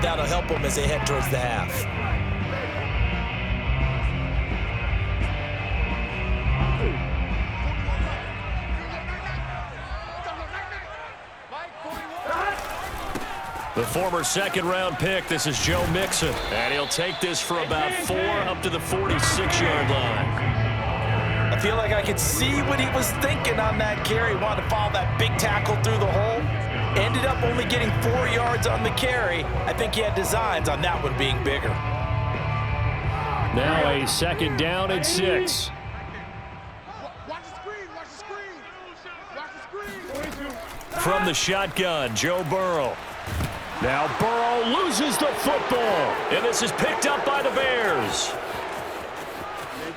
that'll help them as they head towards the half. The former second-round pick, this is Joe Mixon. And he'll take this for about 4 up to the 46-yard line. I feel like I could see what he was thinking on that carry. Wanted to follow that big tackle through the hole. Ended up only getting 4 yards on the carry. I think he had designs on that one being bigger. Now a second down and 6. From the shotgun, Joe Burrow. Now Burrow loses the football, and this is picked up by the Bears.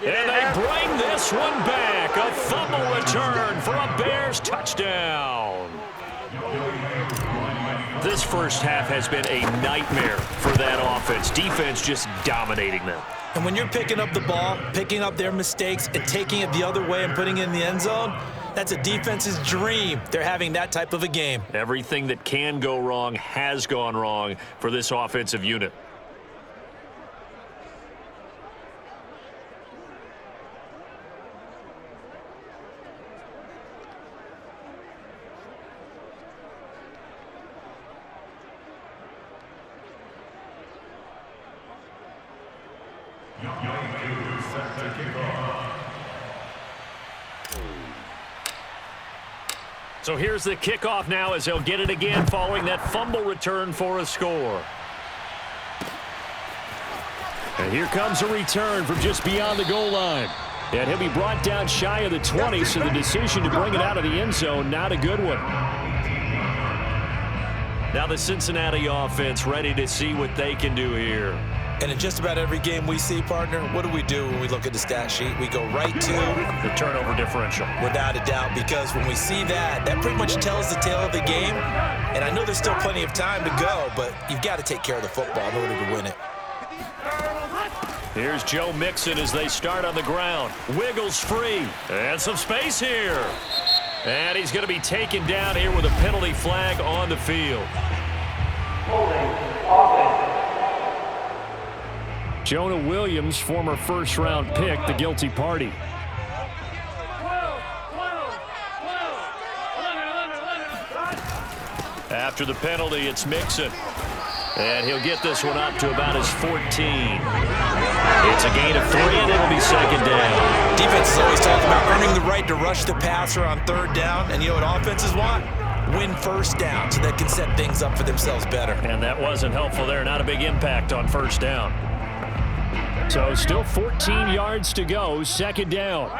And they bring this one back. A fumble return for a Bears touchdown. This first half has been a nightmare for that offense. Defense just dominating them. And when you're picking up the ball, picking up their mistakes, and taking it the other way and putting it in the end zone, that's a defense's dream. They're having that type of a game. Everything that can go wrong has gone wrong for this offensive unit. So here's the kickoff now as they'll get it again following that fumble return for a score. And here comes a return from just beyond the goal line. And he'll be brought down shy of the 20, so the decision to bring it out of the end zone, not a good one. Now the Cincinnati offense ready to see what they can do here. And in just about every game we see, partner, what do we do when we look at the stat sheet? We go right to the turnover differential. Without a doubt, because when we see that, that pretty much tells the tale of the game. And I know there's still plenty of time to go, but you've got to take care of the football in order to win it. Here's Joe Mixon as they start on the ground. Wiggles free. And some space here. And he's going to be taken down here with a penalty flag on the field. Jonah Williams, former first-round pick, the guilty party. After the penalty, it's Mixon. And he'll get this one up to about his 14. It's a gain of 3, and it'll be second down. Defense is always talking about earning the right to rush the passer on third down. And you know what offenses want? Win first down so they can set things up for themselves better. And that wasn't helpful there. Not a big impact on first down. So still 14 yards to go, second down.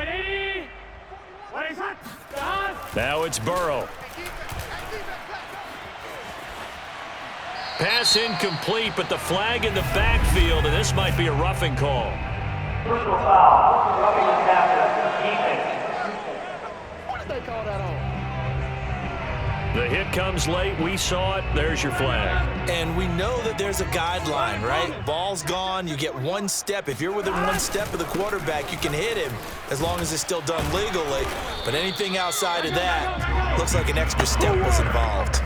Now it's Burrow. Pass incomplete, but the flag in the backfield, and this might be a roughing call. Personal foul. Roughing the passer. What did they call that on? The hit comes late. We saw it. There's your flag. And we know that there's a guideline, right? Ball's gone. You get one step. If you're within one step of the quarterback, you can hit him as long as it's still done legally. But anything outside of that looks like an extra step was involved.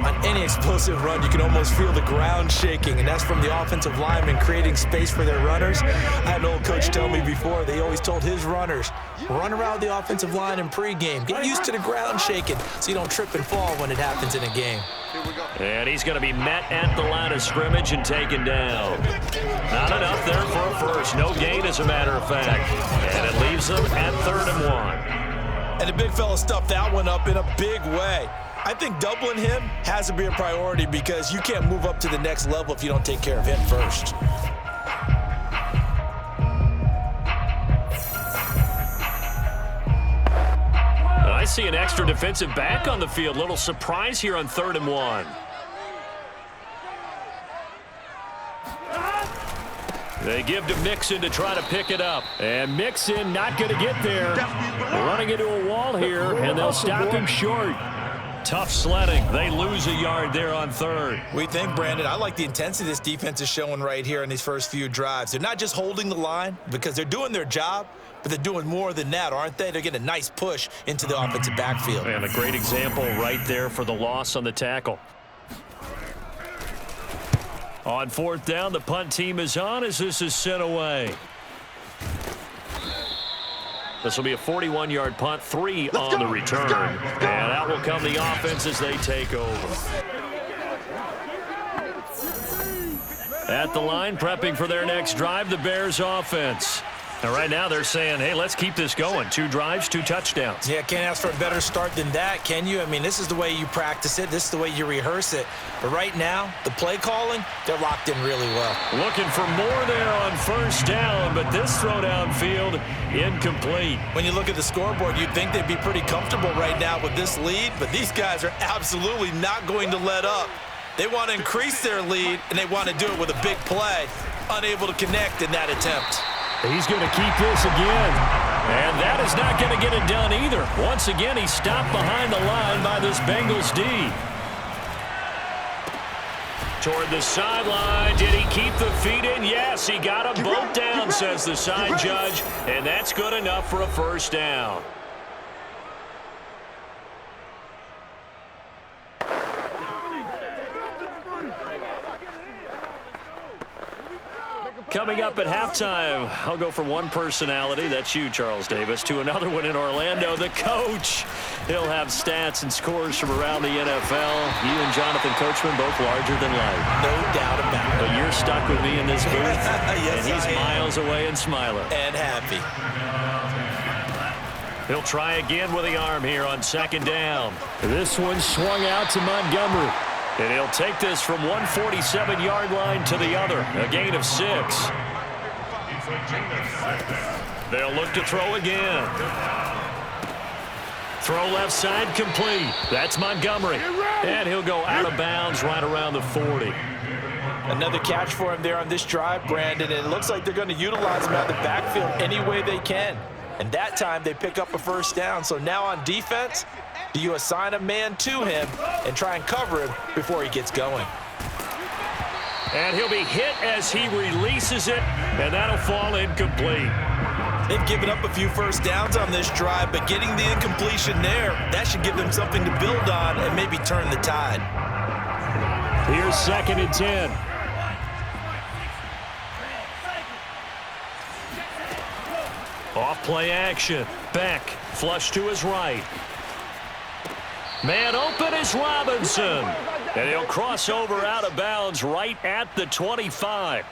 On any explosive run, you can almost feel the ground shaking, and that's from the offensive linemen creating space for their runners. I had an old coach tell me before, they always told his runners, run around the offensive line in pregame. Get used to the ground shaking so you don't trip and fall when it happens in a game. And he's going to be met at the line of scrimmage and taken down. Not enough there for a first. No gain, as a matter of fact. And it leaves them at 3rd and 1. And the big fella stuffed that one up in a big way. I think doubling him has to be a priority because you can't move up to the next level if you don't take care of him first. I see an extra defensive back on the field. Little surprise here on 3rd and 1. They give to Mixon to try to pick it up. And Mixon not going to get there. Running into a wall here, and they'll stop him short. Tough sledding. They lose a yard there on 3rd. We think, Brandon, I like the intensity this defense is showing right here in these first few drives. They're not just holding the line because they're doing their job, but they're doing more than that, aren't they? They're getting a nice push into the offensive backfield. And a great example right there for the loss on the tackle. On fourth down, the punt team is on as this is sent away. This will be a 41-yard punt, 3 on the return. And out will come the offense as they take over. At the line, prepping for their next drive, the Bears offense. And right now they're saying, hey, let's keep this going. 2 drives, 2 touchdowns. Yeah, can't ask for a better start than that, can you? I mean, this is the way you practice it. This is the way you rehearse it. But right now, the play calling, they're locked in really well. Looking for more there on first down, but this throw downfield incomplete. When you look at the scoreboard, you'd think they'd be pretty comfortable right now with this lead, but these guys are absolutely not going to let up. They want to increase their lead, and they want to do it with a big play. Unable to connect in that attempt. He's going to keep this again. And that is not going to get it done either. Once again, he's stopped behind the line by this Bengals D. Toward the sideline. Did he keep the feet in? Yes, he got them both down, says the side judge. And that's good enough for a first down. Coming up at halftime, I'll go from one personality, that's you, Charles Davis, to another one in Orlando, the coach. He'll have stats and scores from around the NFL. You and Jonathan Coachman, both larger than life. No doubt about it. But you're stuck with me in this booth, yes, and he's miles away and smiling. And happy. He'll try again with the arm here on second down. This one swung out to Montgomery. And he'll take this from 147-yard line to the other. A gain of 6. They'll look to throw again. Throw left side complete. That's Montgomery. And he'll go out of bounds right around the 40. Another catch for him there on this drive, Brandon. And it looks like they're going to utilize him out of the backfield any way they can. And that time they pick up a first down. So now on defense, do you assign a man to him and try and cover him before he gets going? And he'll be hit as he releases it, and that'll fall incomplete. They've given up a few first downs on this drive, but getting the incompletion there, that should give them something to build on and maybe turn the tide. Here's second and 10. Off play action. Beck, flush to his right. Man open is Robinson. And he'll cross over out of bounds right at the 25.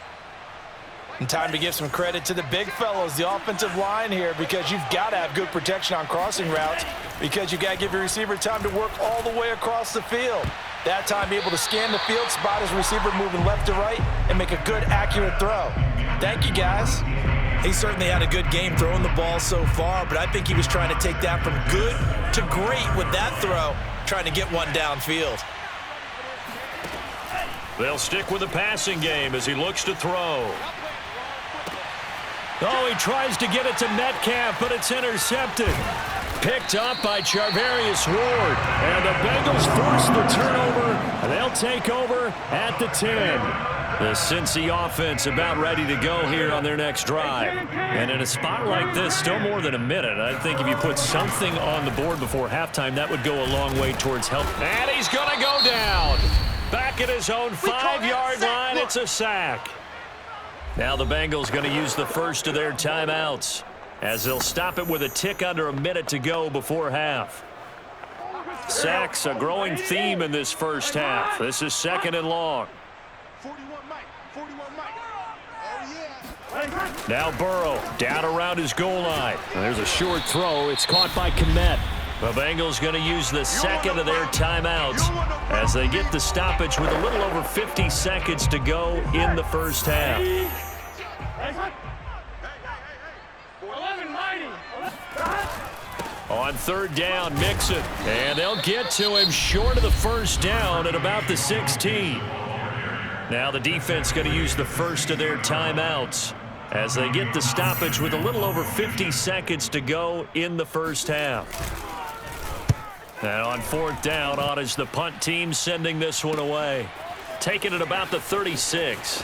And time to give some credit to the big fellows, the offensive line here, because you've got to have good protection on crossing routes, because you've got to give your receiver time to work all the way across the field. That time, be able to scan the field, spot his receiver moving left to right, and make a good, accurate throw. Thank you, guys. He certainly had a good game throwing the ball so far, but I think he was trying to take that from good to great with that throw, trying to get one downfield. They'll stick with the passing game as he looks to throw. Oh, he tries to get it to Metcalf, but it's intercepted. Picked up by Charvarius Ward. And the Bengals force the turnover, and they'll take over at the 10. The Cincy offense about ready to go here on their next drive. And in a spot like this, still more than a minute. I think if you put something on the board before halftime, that would go a long way towards help. And he's going to go down. Back at his own 5-yard line, it's a sack. Now the Bengals going to use the first of their timeouts, as they'll stop it with a tick under a minute to go before half. Sacks, a growing theme in this first half. This is second and long. Now Burrow down around his goal line. And there's a short throw. It's caught by Kmet. The Bengals going to use the second of their timeouts as they get the stoppage with a little over 50 seconds to go in the first half. On third down, Mixon. And they'll get to him short of the first down at about the 16. Now the defense going to use the first of their timeouts as they get the stoppage with a little over 50 seconds to go in the first half. And on fourth down, on is the punt team sending this one away. Taking it about the 36.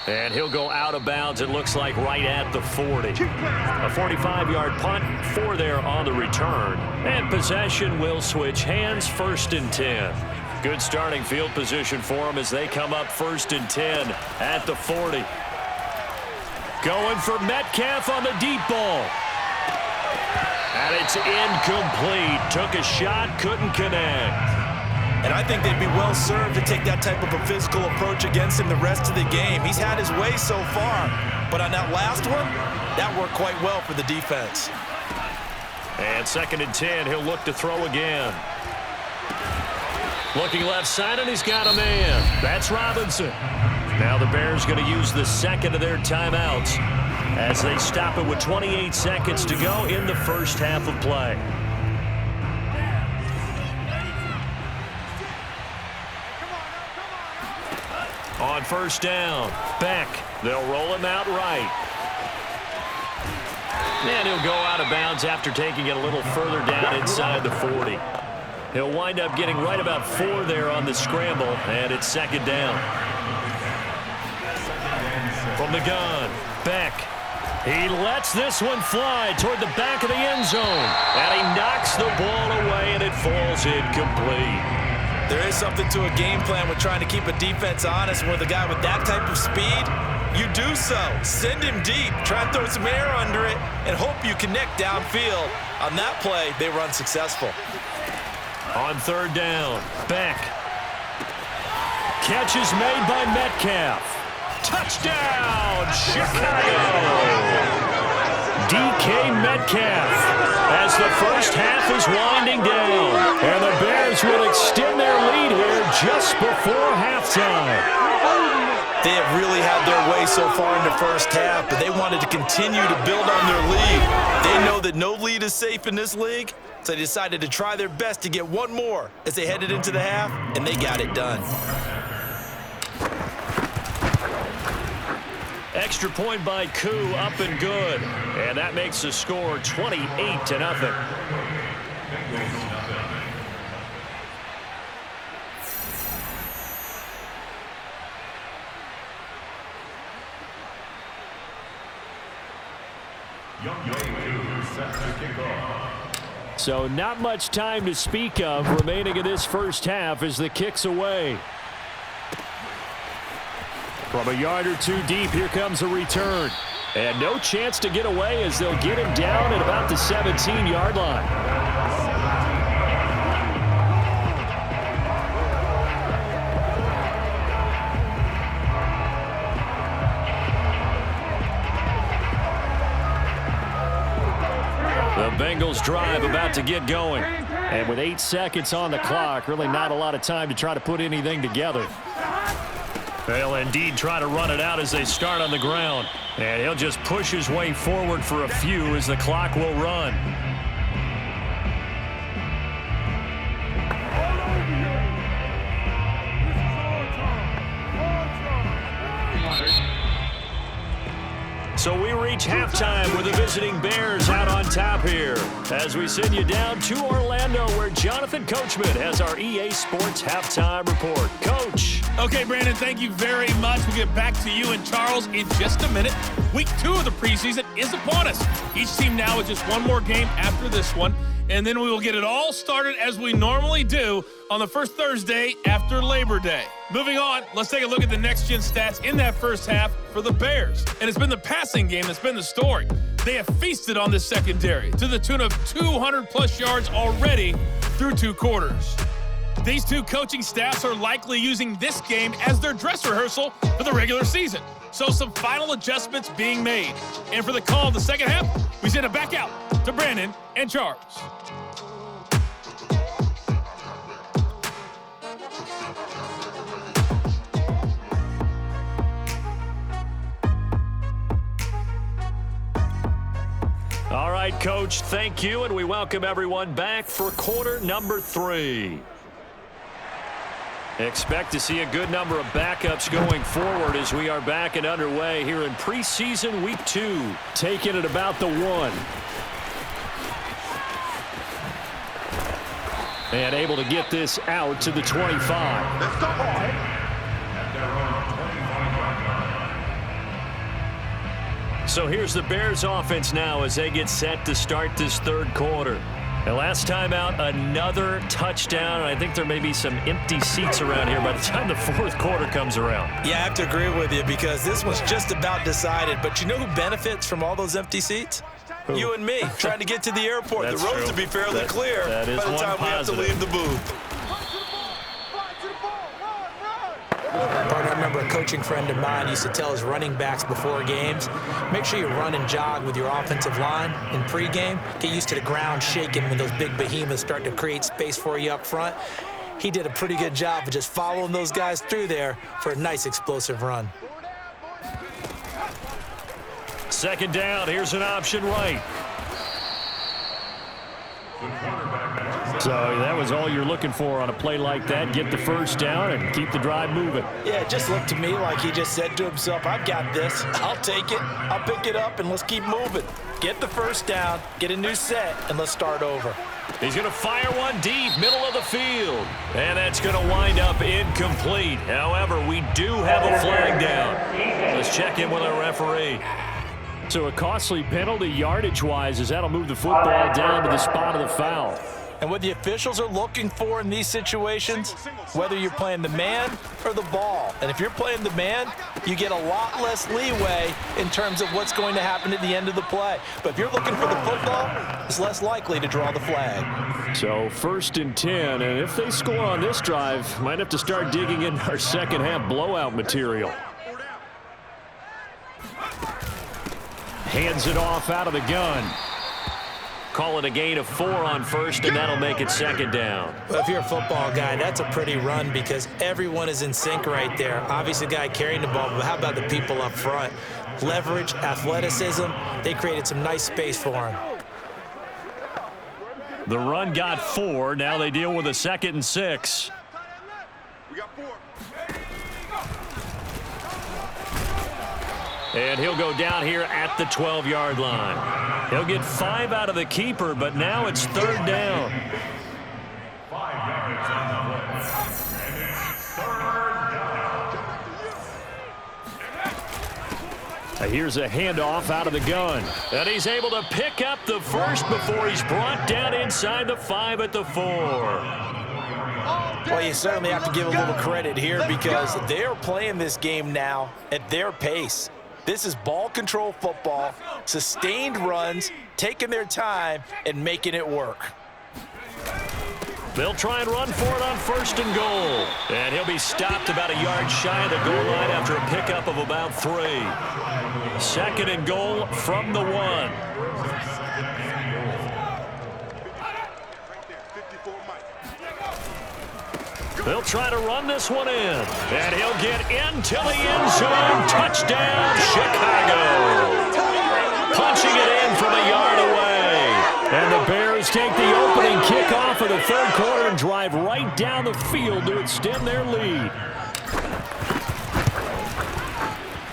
And he'll go out of bounds, it looks like, right at the 40. A 45-yard punt, 4 there on the return. And possession will switch hands, first and 10. Good starting field position for them as they come up 1st and 10 at the 40. Going for Metcalf on the deep ball. And it's incomplete. Took a shot, couldn't connect. And I think they'd be well served to take that type of a physical approach against him the rest of the game. He's had his way so far, but on that last one, that worked quite well for the defense. And 2nd and 10, he'll look to throw again. Looking left side, and he's got a man. That's Robinson. Now the Bears going to use the second of their timeouts as they stop it with 28 seconds to go in the first half of play. On 1st down, Beck. They'll roll him out right. And he'll go out of bounds after taking it a little further down inside the 40. He'll wind up getting right about 4 there on the scramble, and it's 2nd down. From the gun, Beck. He lets this one fly toward the back of the end zone. And he knocks the ball away, and it falls incomplete. There is something to a game plan with trying to keep a defense honest. With a guy with that type of speed, you do so. Send him deep. Try and throw some air under it and hope you connect downfield. On that play, they were unsuccessful. On 3rd down, Beck. Catch is made by Metcalf. Touchdown, Chicago! DK Metcalf as the first half is winding down. And the Bears will extend their lead here just before halftime. They have really had their way so far in the first half, but they wanted to continue to build on their lead. They know that no lead is safe in this league, so they decided to try their best to get one more as they headed into the half, and they got it done. Extra point by Koo, up and good. And that makes the score 28-0. So not much time to speak of remaining in this first half as the kick's away. From a yard or 2 deep, here comes a return. And no chance to get away as they'll get him down at about the 17-yard line. The Bengals drive about to get going. And with 8 seconds on the clock, really not a lot of time to try to put anything together. They'll indeed try to run it out as they start on the ground. And he'll just push his way forward for a few as the clock will run. So we reach halftime with the visiting Bears out on top here as we send you down to Orlando where Jonathan Coachman has our EA Sports halftime report. Coach. Okay, Brandon, thank you very much. We'll get back to you and Charles in just a minute. Week 2 of the preseason is upon us. Each team now with just one more game after this one, and then we will get it all started as we normally do on the first Thursday after Labor Day. Moving on, let's take a look at the next-gen stats in that first half for the Bears. And it's been the passing game that's been the story. They have feasted on this secondary to the tune of 200-plus yards already through 2 quarters. These 2 coaching staffs are likely using this game as their dress rehearsal for the regular season. So some final adjustments being made. And for the call of the second half, we send it back out to Brandon and Charles. All right, Coach, thank you, and we welcome everyone back for quarter number 3. Expect to see a good number of backups going forward as we are back and underway here in preseason week 2. Taking it about the 1. And able to get this out to the 25. So here's the Bears offense now as they get set to start this third quarter. And last time out, another touchdown. I think there may be some empty seats around here by the time the fourth quarter comes around. Yeah, I have to agree with you because this was just about decided. But you know who benefits from all those empty seats? Who? You and me, trying to get to the airport. That's the roads true. will be fairly clear that is by the one time we have to positive. leave the booth. Partner, I remember a coaching friend of mine used to tell his running backs before games, make sure you run and jog with your offensive line in pregame. Get used to the ground shaking when those big behemoths start to create space for you up front. He did a pretty good job of just following those guys through there for a nice explosive run. Second down, here's an option right. So that was all you're looking for on a play like that. Get the first down and keep the drive moving. Yeah, it just looked to me like he just said to himself, I've got this. I'll take it. I'll pick it up, and let's keep moving. Get the first down, get a new set, and let's start over. He's going to fire one deep, middle of the field. And that's going to wind up incomplete. However, we do have a flag down. Let's check in with our referee. So a costly penalty yardage-wise as that'll move the football down to the spot of the foul. And what the officials are looking for in these situations, whether you're playing the man or the ball. And if you're playing the man, you get a lot less leeway in terms of what's going to happen at the end of the play. But if you're looking for the football, it's less likely to draw the flag. So 1st and 10, and if they score on this drive, might have to start digging in our second half blowout material. Hands it off out of the gun. Call it a gain of 4 on first, and that'll make it second down. Well, if you're a football guy, that's a pretty run because everyone is in sync right there. Obviously, the guy carrying the ball, but how about the people up front? Leverage, athleticism, they created some nice space for him. The run got 4. Now they deal with a 2nd and 6. We got 4. And he'll go down here at the 12-yard line. He'll get 5 out of the keeper, but now it's 3rd down. 5 yards on the play. And it's 3rd down. Here's a handoff out of the gun. And he's able to pick up the first before he's brought down inside the 5 at the 4. Well, you certainly have to give a little credit here because they're playing this game now at their pace. This is ball control football, sustained runs, taking their time, and making it work. They'll try and run for it on 1st and goal. And he'll be stopped about a yard shy of the goal line after a pickup of about 3. 2nd and goal from the 1. They'll try to run this one in. And he'll get into the end zone. Touchdown, Chicago. Punching it in from a yard away. And the Bears take the opening kickoff of the 3rd quarter and drive right down the field to extend their lead.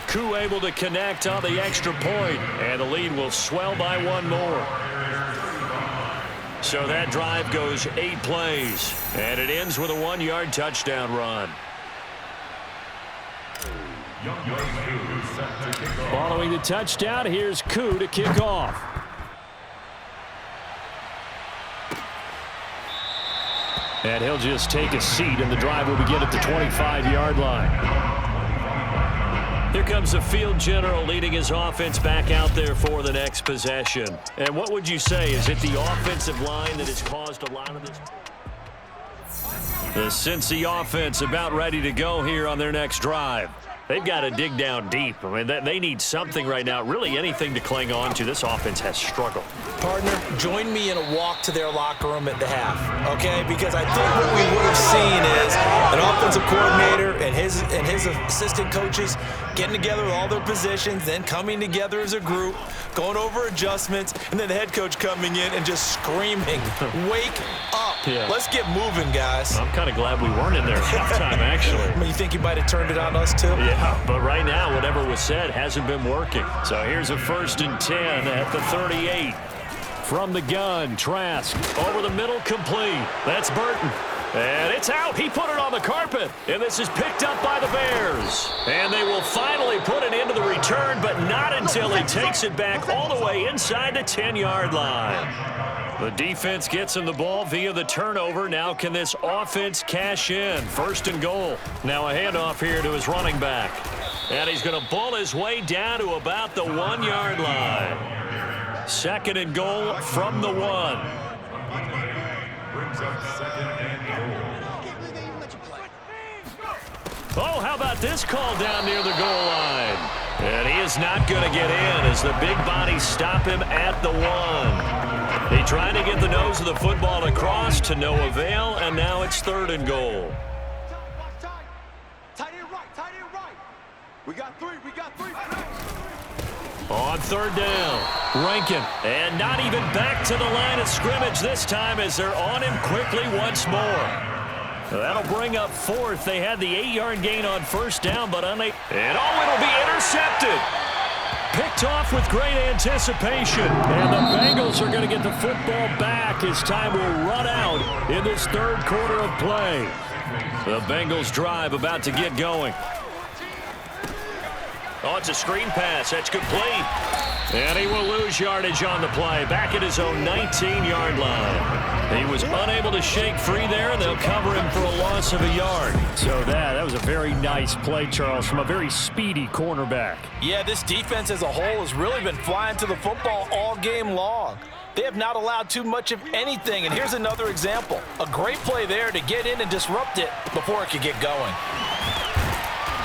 Koo able to connect on the extra point. And the lead will swell by 1 more. So that drive goes 8 plays, and it ends with a 1-yard touchdown run. Following the touchdown, here's Koo to kick off. And he'll just take a seat, and the drive will begin at the 25-yard line. Here comes the field general leading his offense back out there for the next possession. And what would you say? Is it the offensive line that has caused a lot of this? The Cincy offense about ready to go here on their next drive. They've got to dig down deep. I mean, they need something right now, really anything to cling on to. This offense has struggled. Partner, join me in a walk to their locker room at the half, okay? Because I think what we would have seen is an offensive coordinator and his assistant coaches getting together with all their positions, then coming together as a group, going over adjustments, and then the head coach coming in and just screaming, wake up. Yeah. Let's get moving, guys. I'm kind of glad we weren't in there at halftime, actually. I mean, you think you might have turned it on us, too? Yeah, but right now, whatever was said hasn't been working. So here's a 1st and 10 at the 38. From the gun, Trask over the middle, complete. That's Burton. And it's out. He put it on the carpet. And this is picked up by the Bears. And they will finally put it into the return, but not until he takes it back all the way inside the 10-yard line. The defense gets him the ball via the turnover. Now can this offense cash in? First and goal. Now a handoff here to his running back. And he's going to ball his way down to about the 1-yard line. Second and goal from the 1. Brings up second and goal. Oh, how about this call down near the goal line? And he is not going to get in as the big bodies stop him at the 1. He tried to get the nose of the football across to no avail, and now it's third and goal. We got three. On third down, Rankin, and not even back to the line of scrimmage this time as they're on him quickly once more. That'll bring up fourth. They had the 8-yard gain on first down, but it'll be intercepted. Picked off with great anticipation, and the Bengals are going to get the football back as time will run out in this third quarter of play. The Bengals drive about to get going. Oh, it's a screen pass. That's complete. And he will lose yardage on the play. Back at his own 19-yard line. He was unable to shake free there, and they'll cover him for a loss of a yard. So that was a very nice play, Charles, from a very speedy cornerback. Yeah, this defense as a whole has really been flying to the football all game long. They have not allowed too much of anything, and here's another example. A great play there to get in and disrupt it before it could get going.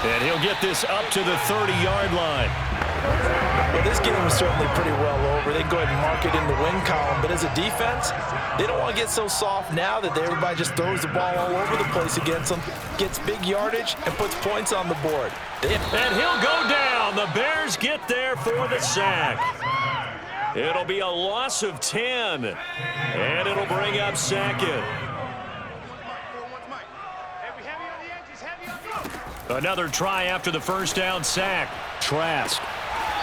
And he'll get this up to the 30-yard line. Well, this game is certainly pretty well over. They can go ahead and mark it in the win column. But as a defense, they don't want to get so soft now that everybody just throws the ball all over the place against them, gets big yardage, and puts points on the board. And he'll go down. The Bears get there for the sack. It'll be a loss of 10. And it'll bring up Sackett. Another try after the first down sack. Trask.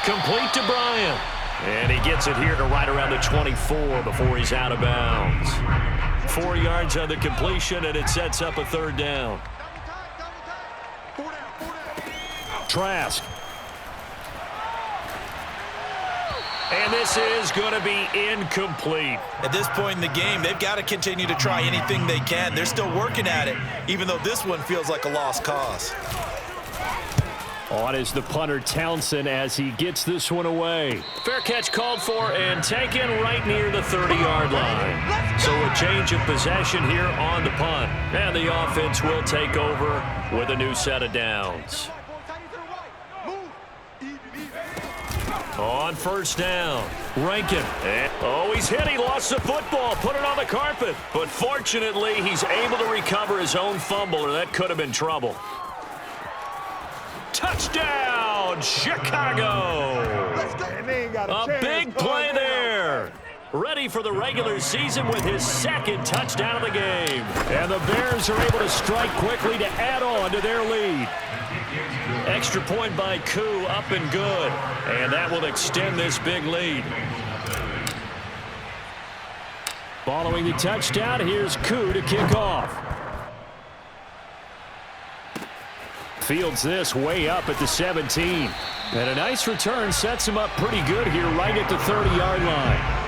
Complete to Bryant. And he gets it here to right around the 24 before he's out of bounds. 4 yards on the completion, and it sets up a third down. Trask. And this is going to be incomplete. At this point in the game, they've got to continue to try anything they can. They're still working at it, even though this one feels like a lost cause. On is the punter Townsend as he gets this one away. Fair catch called for and taken right near the 30-yard line. So a change of possession here on the punt. And the offense will take over with a new set of downs. On first down, Rankin. Oh, he's hit. He lost the football. Put it on the carpet. But fortunately, he's able to recover his own fumble, or that could have been trouble. Touchdown, Chicago. A big play there. Ready for the regular season with his second touchdown of the game. And the Bears are able to strike quickly to add on to their lead. Extra point by Koo, up and good. And that will extend this big lead. Following the touchdown, here's Koo to kick off. Fields this way up at the 17. And a nice return sets him up pretty good here right at the 30-yard line.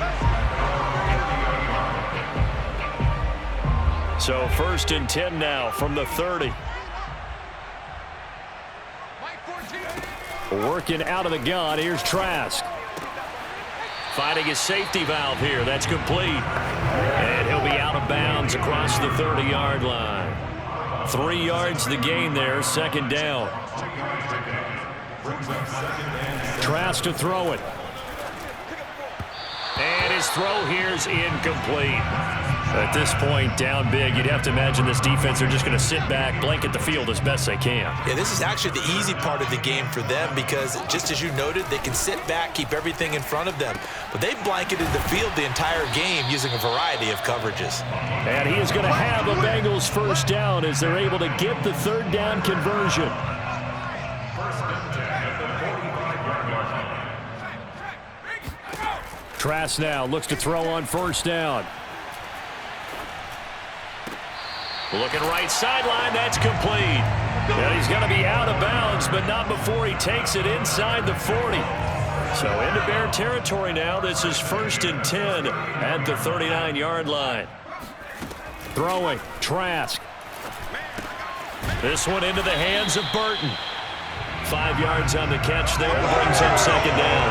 So first and 10 now from the 30. Working out of the gun, here's Trask. Finding his safety valve here, that's complete. And he'll be out of bounds across the 30-yard line. 3 yards the gain there, second down. Trask to throw it. And his throw here is incomplete. At this point, down big, you'd have to imagine this defense are just going to sit back, blanket the field as best they can. Yeah, this is actually the easy part of the game for them because, just as you noted, they can sit back, keep everything in front of them. But they've blanketed the field the entire game using a variety of coverages. And he is going to have a Bengals first down as they're able to get the third down conversion. Trask now looks to throw on first down. Looking right sideline, that's complete. And he's going to be out of bounds, but not before he takes it inside the 40. So into Bear territory now. This is 1st and 10 at the 39-yard line. Throwing, Trask. This one into the hands of Burton. 5 yards on the catch there, brings up 2nd down.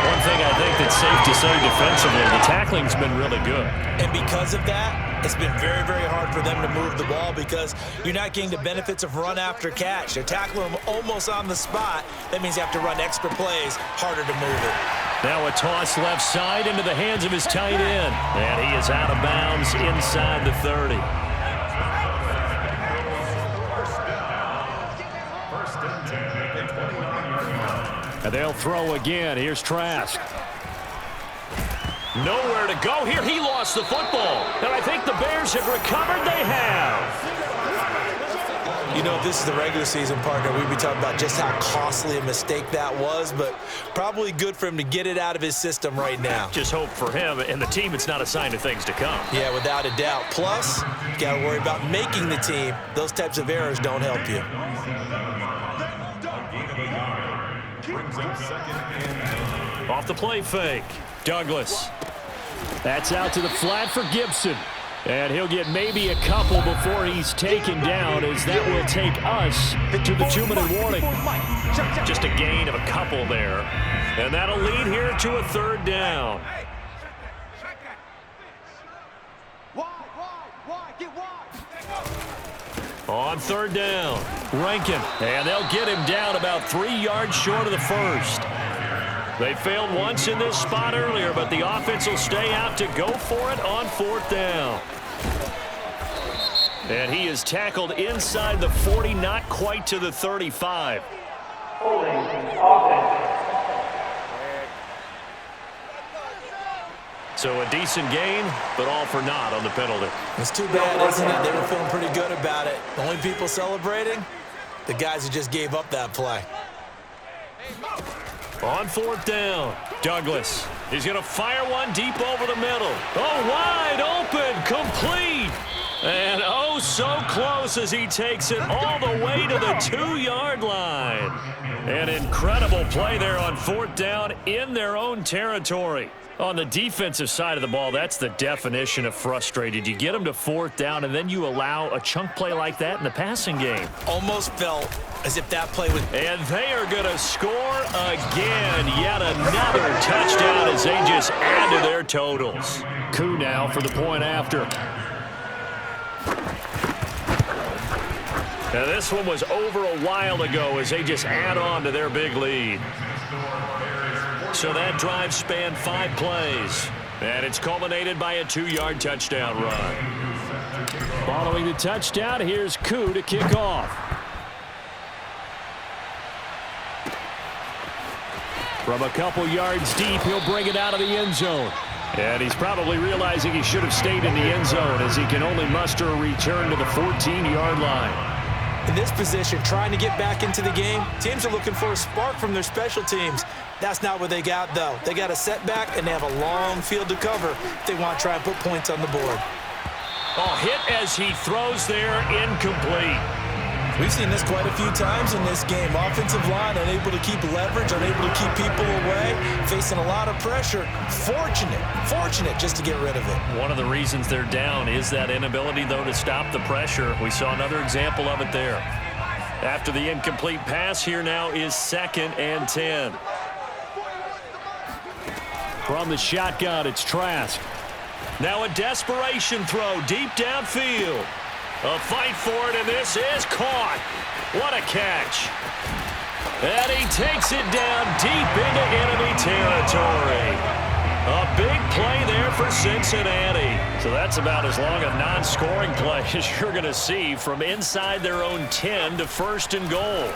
One thing I think that's safe to say defensively, the tackling's been really good. And because of that, it's been very, very hard for them to move the ball because you're not getting the benefits of run after catch. They're tackling them almost on the spot. That means you have to run extra plays, harder to move it. Now a toss left side into the hands of his tight end. And he is out of bounds inside the 30. And they'll throw again. Here's Trask. Nowhere to go here. He lost the football. And I think the Bears have recovered. They have. You know, if this is the regular season, partner, we'd be talking about just how costly a mistake that was, but probably good for him to get it out of his system right now. Just hope for him and the team it's not a sign of things to come. Yeah, without a doubt. Plus, you got to worry about making the team. Those types of errors don't help you. Off the play fake. Douglas. That's out to the flat for Gibson. And he'll get maybe a couple before he's taken down, as that will take us to the 2-minute warning. Just a gain of a couple there. And that'll lead here to a 3rd down. On 3rd down, Rankin. And they'll get him down about 3 yards short of the 1st. They failed once in this spot earlier, but the offense will stay out to go for it on 4th down. And he is tackled inside the 40, not quite to the 35. Holding offense. So a decent gain, but all for naught on the penalty. It's too bad, isn't it? They were feeling pretty good about it. The only people celebrating, the guys who just gave up that play. On 4th down, Douglas. He's going to fire one deep over the middle. Oh, wide open, complete. And oh, so close as he takes it all the way to the 2-yard line. An incredible play there on 4th down in their own territory. On the defensive side of the ball, that's the definition of frustrated. You get them to 4th down, and then you allow a chunk play like that in the passing game. Almost felt as if that play was... And they are going to score again. Yet another touchdown as they just add to their totals. Coup now for the point after. Now this one was over a while ago as they just add on to their big lead. So that drive spanned 5 plays. And it's culminated by a 2-yard touchdown run. Following the touchdown, here's Koo to kick off. From a couple yards deep, he'll bring it out of the end zone. And he's probably realizing he should have stayed in the end zone as he can only muster a return to the 14-yard line. In this position, trying to get back into the game, teams are looking for a spark from their special teams. That's not what they got, though. They got a setback, and they have a long field to cover if they want to try and put points on the board. Oh, hit as he throws there, incomplete. We've seen this quite a few times in this game. Offensive line unable to keep leverage, unable to keep people away, facing a lot of pressure. Fortunate just to get rid of it. One of the reasons they're down is that inability, though, to stop the pressure. We saw another example of it there. After the incomplete pass, here now is 2nd and 10. From the shotgun, it's Trask. Now a desperation throw deep downfield. A fight for it, and this is caught. What a catch. And he takes it down deep into enemy territory. A big play there for Cincinnati. So that's about as long a non-scoring play as you're going to see from inside their own 10 to 1st and goal.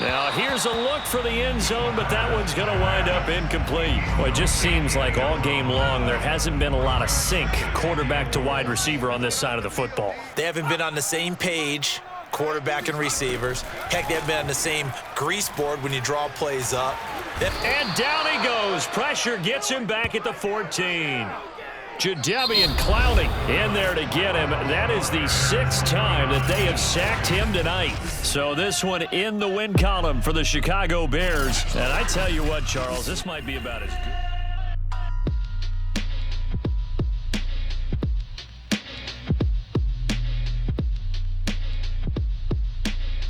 Now, here's a look for the end zone, but that one's going to wind up incomplete. Well, it just seems like all game long there hasn't been a lot of sync quarterback to wide receiver on this side of the football. They haven't been on the same page, quarterback and receivers. Heck, they haven't been on the same grease board when you draw plays up. And down he goes. Pressure gets him back at the 14. Jadeveon Clowney in there to get him. That is the 6th time that they have sacked him tonight. So this one in the win column for the Chicago Bears. And I tell you what, Charles, this might be about as good.